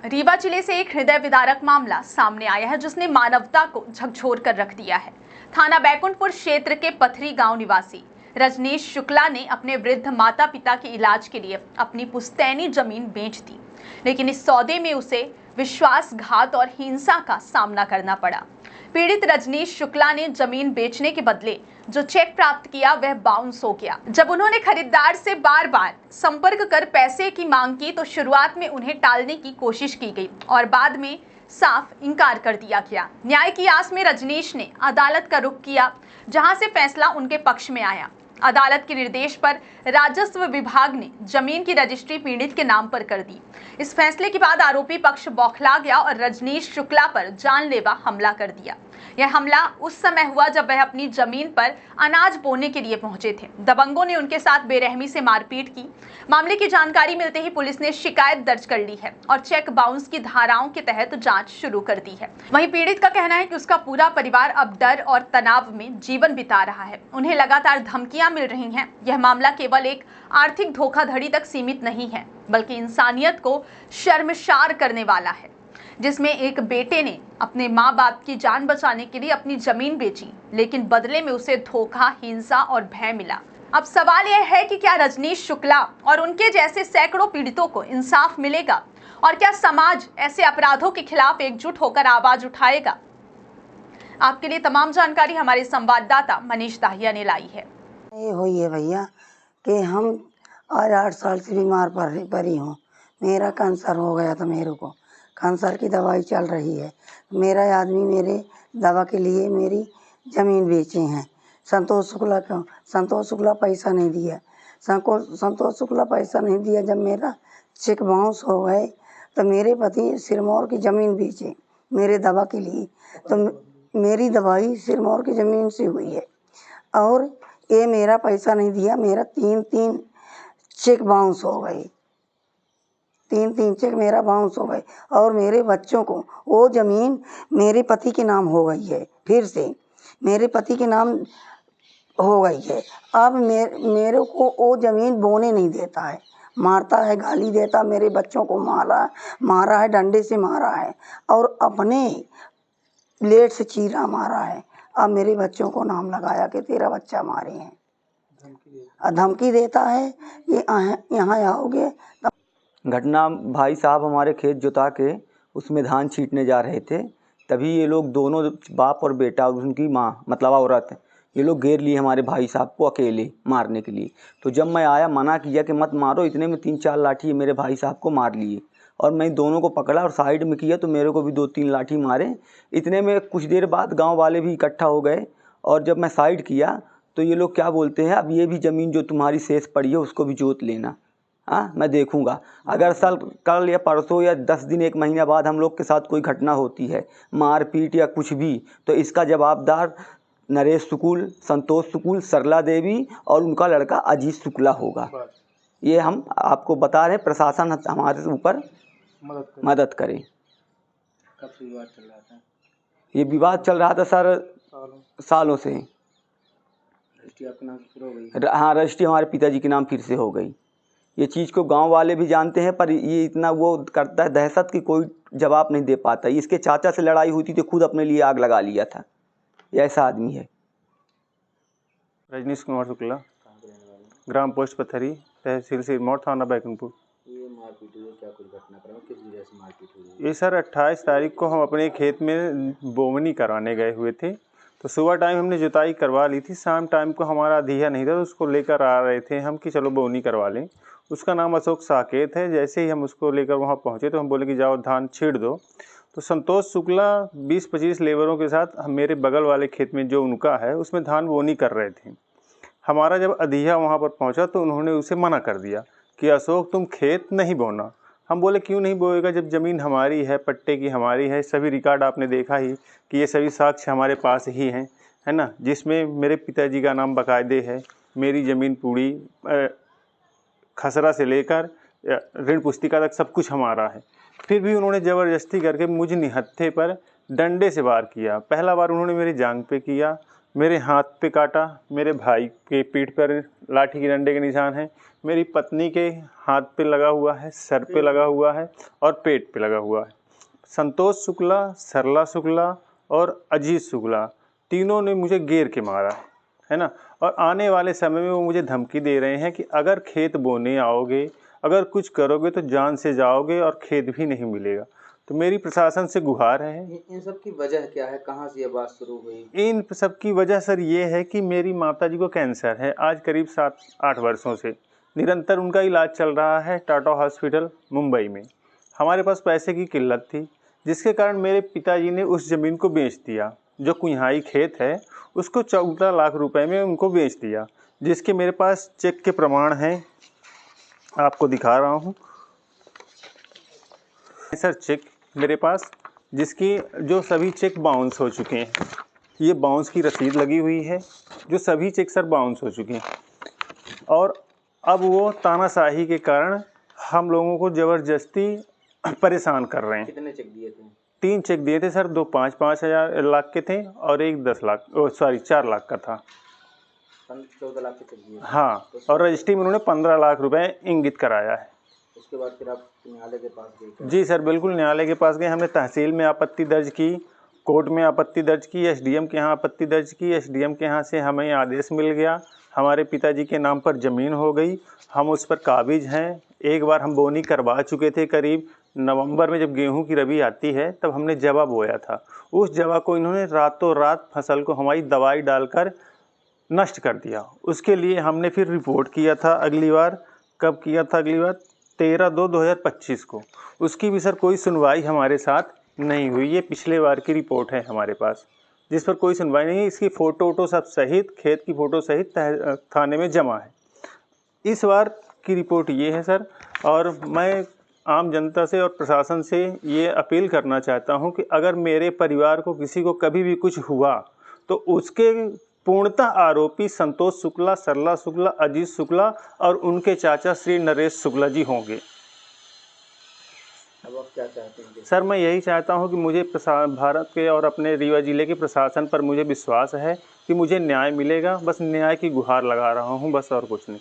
रीवा जिले से एक हृदय विदारक मामला सामने आया है जिसने मानवता को झकझोर कर रख दिया है। थाना बैकुंठपुर क्षेत्र के पथरी गांव निवासी रजनीश शुक्ला ने अपने वृद्ध माता पिता के इलाज के लिए अपनी पुश्तैनी जमीन बेच दी, लेकिन इस सौदे में उसे विश्वासघात और हिंसा का सामना करना पड़ा। पीड़ित रजनीश शुक्ला ने जमीन बेचने के बदले जो चेक प्राप्त किया वह बाउंस हो गया। जब उन्होंने खरीदार से बार बार संपर्क कर पैसे की मांग की तो शुरुआत में उन्हें टालने की कोशिश की गई और बाद में साफ इनकार कर दिया गया। न्याय की आस में रजनीश ने अदालत का रुख किया, जहां से फैसला उनके पक्ष में आया। अदालत के निर्देश पर राजस्व विभाग ने जमीन की रजिस्ट्री पीड़ित के नाम पर कर दी। इस फैसले के बाद आरोपी पक्ष बौखला गया और रजनीश शुक्ला पर जानलेवा हमला कर दिया। यह हमला उस समय हुआ जब वह अपनी जमीन पर अनाज बोने के लिए पहुंचे थे। दबंगों ने उनके साथ बेरहमी से मारपीट की। मामले की जानकारी मिलते ही पुलिस ने शिकायत दर्ज कर ली है और चेक बाउंस की धाराओं के तहत जांच शुरू कर दी है। वहीं पीड़ित का कहना है कि उसका पूरा परिवार अब डर और तनाव में जीवन बिता रहा है। उन्हें लगातार धमकियां मिल रही हैं। यह मामला केवल एक आर्थिक धोखाधड़ी तक सीमित नहीं है, बल्कि इंसानियत को शर्मसार करने वाला है, जिसमें एक बेटे ने अपने माँ बाप की जान बचाने के लिए अपनी जमीन बेची, लेकिन बदले में उसे धोखा, हिंसा और भय मिला। अब सवाल यह है कि क्या रजनीश शुक्ला और उनके जैसे सैकड़ों पीड़ितों को इंसाफ मिलेगा और क्या समाज ऐसे अपराधों के खिलाफ एकजुट होकर आवाज उठाएगा? आपके लिए तमाम जानकारी हमारे संवाददाता मनीष दाहिया ने लाई है। ये हुई है भैया कि हम आज 8 साल से बीमार पड़ी हूँ। मेरा कैंसर हो गया था, मेरे को कैंसर की दवाई चल रही है। मेरा आदमी मेरे दवा के लिए मेरी ज़मीन बेचे हैं। संतोष शुक्ला पैसा नहीं दिया। संतोष शुक्ला पैसा नहीं दिया। जब मेरा चेक बाउंस हो गए तो मेरे पति सिरमौर की ज़मीन बेचे मेरे दवा के लिए। तो मेरी दवाई सिरमौर की ज़मीन से हुई है और ये मेरा पैसा नहीं दिया। मेरा 3 चेक बाउंस हो गए। 3 चेक मेरा बाउंस हो गए और मेरे बच्चों को वो ज़मीन मेरे पति के नाम हो गई है। फिर से मेरे पति के नाम हो गई है। अब मेरे को वो ज़मीन बोने नहीं देता है, मारता है, गाली देता। मेरे बच्चों को मारा है, डंडे से मारा है और अपने ब्लेड से चीरा मारा है। अब मेरे बच्चों को नाम लगाया कि तेरा बच्चा मारे हैं, धमकी देता है कि यहाँ आओगे। घटना भाई साहब हमारे खेत जुता के उसमें धान छींटने जा रहे थे, तभी ये लोग दोनों बाप और बेटा और उनकी माँ मतलब औरत, ये लोग घेर लिए हमारे भाई साहब को अकेले मारने के लिए। तो जब मैं आया मना किया कि मत मारो, इतने में 3-4 लाठी मेरे भाई साहब को मार लिए और मैं दोनों को पकड़ा और साइड में किया तो मेरे को भी 2-3 लाठी मारे। इतने में कुछ देर बाद गाँव वाले भी इकट्ठा हो गए और जब मैं साइड किया तो ये लोग क्या बोलते हैं, अब ये भी ज़मीन जो तुम्हारी शेष पड़ी है उसको भी जोत लेना। हाँ, मैं देखूंगा अगर कल या परसों या 10 दिन 1 महीना बाद हम लोग के साथ कोई घटना होती है, मारपीट या कुछ भी, तो इसका जवाबदार नरेश शुक्ल, संतोष शुक्ल, सरला देवी और उनका लड़का अजीत शुक्ला होगा। ये हम आपको बता रहे हैं, प्रशासन हमारे ऊपर मदद करे। कब से विवाद चल रहा था? ये विवाद चल रहा था सर सालों से। रजिस्ट्री आपके नाम से हो गई? हाँ, रजिस्ट्री हमारे पिताजी के नाम फिर से हो गई। ये चीज़ को गांव वाले भी जानते हैं, पर ये इतना वो करता है दहशत की कोई जवाब नहीं दे पाता। इसके चाचा से लड़ाई हुई थी तो खुद अपने लिए आग लगा लिया था। ये ऐसा आदमी है। रजनीश कुमार शुक्ला, ग्राम पोस्ट पथरी, तहसील सिरमौर, थाना बैकुंठपुर। ये मारपीट हुई, क्या कुछ घटनाक्रम किस वजह से मारपीट हुई? ये सर 28 तारीख को हम अपने खेत में बोवनी कराने गए हुए थे। तो सुबह टाइम हमने जुताई करवा ली थी, शाम टाइम को हमारा अधिया नहीं था तो उसको लेकर आ रहे थे हम कि चलो बोवनी करवा लें। उसका नाम अशोक साकेत है। जैसे ही हम उसको लेकर वहाँ पहुँचे तो हम बोले कि जाओ धान छीड़ दो। तो संतोष शुक्ला 20-25 लेबरों के साथ हम मेरे बगल वाले खेत में जो उनका है उसमें धान बोनी कर रहे थे। हमारा जब अधिया वहाँ पर पहुँचा तो उन्होंने उसे मना कर दिया कि अशोक तुम खेत नहीं बोना। हम बोले क्यों नहीं बोएगा, जब ज़मीन हमारी है, पट्टे की हमारी है, सभी रिकॉर्ड आपने देखा ही कि ये सभी साक्ष्य हमारे पास ही हैं, है ना, जिसमें मेरे पिताजी का नाम बाकायदे है। मेरी ज़मीन पूरी खसरा से लेकर ऋण पुस्तिका तक सब कुछ हमारा है। फिर भी उन्होंने ज़बरदस्ती करके मुझ निहत्थे पर डंडे से वार किया। पहला बार उन्होंने मेरी जांघ पे किया, मेरे हाथ पे काटा, मेरे भाई के पीठ पर लाठी के डंडे के निशान हैं, मेरी पत्नी के हाथ पे लगा हुआ है, सर पे लगा हुआ है और पेट पे लगा हुआ है। संतोष शुक्ला, सरला शुक्ला और अजीत शुक्ला तीनों ने मुझे घेर के मारा है ना। और आने वाले समय में वो मुझे धमकी दे रहे हैं कि अगर खेत बोने आओगे, अगर कुछ करोगे तो जान से जाओगे और खेत भी नहीं मिलेगा। तो मेरी प्रशासन से गुहार है। इन सब की वजह क्या है, कहाँ से ये बात शुरू हुई? इन सब की वजह सर ये है कि मेरी माताजी को कैंसर है आज करीब 7-8 वर्षों से। निरंतर उनका इलाज चल रहा है टाटा हॉस्पिटल मुंबई में। हमारे पास पैसे की किल्लत थी, जिसके कारण मेरे पिताजी ने उस ज़मीन को बेच दिया। जो कुम्हाई खेत है उसको 14 लाख रुपए में उनको बेच दिया, जिसके मेरे पास चेक के प्रमाण हैं, आपको दिखा रहा हूँ सर। चेक मेरे पास, जिसकी जो सभी चेक बाउंस हो चुके हैं। ये बाउंस की रसीद लगी हुई है, जो सभी चेक सर बाउंस हो चुके हैं। और अब वो तानाशाही के कारण हम लोगों को ज़बरदस्ती परेशान कर रहे हैं। कितने चेक दिए थे? 3 चेक दिए थे सर, 2 5-5 लाख के थे और एक 4 लाख का था। 14 लाख के चेक दिए थे। हाँ, और रजिस्ट्री में उन्होंने 15 लाख रुपए इंगित कराया है। उसके बाद फिर आप न्यायालय के पास गए? जी सर, बिल्कुल न्यायालय के पास गए। हमने तहसील में आपत्ति दर्ज की, कोर्ट में आपत्ति दर्ज की, एसडीएम के यहाँ आपत्ति दर्ज की। एसडीएम के यहाँ से हमें आदेश मिल गया, हमारे पिताजी के नाम पर ज़मीन हो गई, हम उस पर काबिज हैं। एक बार हम बोनी करवा चुके थे, करीब नवंबर में जब गेहूं की रबी आती है तब हमने जवा बोया था। उस जवा को इन्होंने रातों रात फसल को हमारी दवाई डालकर नष्ट कर दिया। उसके लिए हमने फिर रिपोर्ट किया था अगली बार। कब किया था अगली बार? 13/2/2025 को। उसकी भी सर कोई सुनवाई हमारे साथ नहीं हुई। ये पिछले बार की रिपोर्ट है हमारे पास, जिस पर कोई सुनवाई नहीं। इसकी फ़ोटो वोटो सब सहित, खेत की फ़ोटो सहित थाने में जमा है। इस बार की रिपोर्ट ये है सर। और मैं आम जनता से और प्रशासन से ये अपील करना चाहता हूँ कि अगर मेरे परिवार को किसी को कभी भी कुछ हुआ तो उसके पूर्णतः आरोपी संतोष शुक्ला, सरला शुक्ला, अजीत शुक्ला और उनके चाचा श्री नरेश शुक्ला जी होंगे। अब आप क्या चाहते हैं? सर मैं यही चाहता हूं कि मुझे भारत के और अपने रीवा ज़िले के प्रशासन पर मुझे विश्वास है कि मुझे न्याय मिलेगा। बस न्याय की गुहार लगा रहा हूं, बस और कुछ नहीं।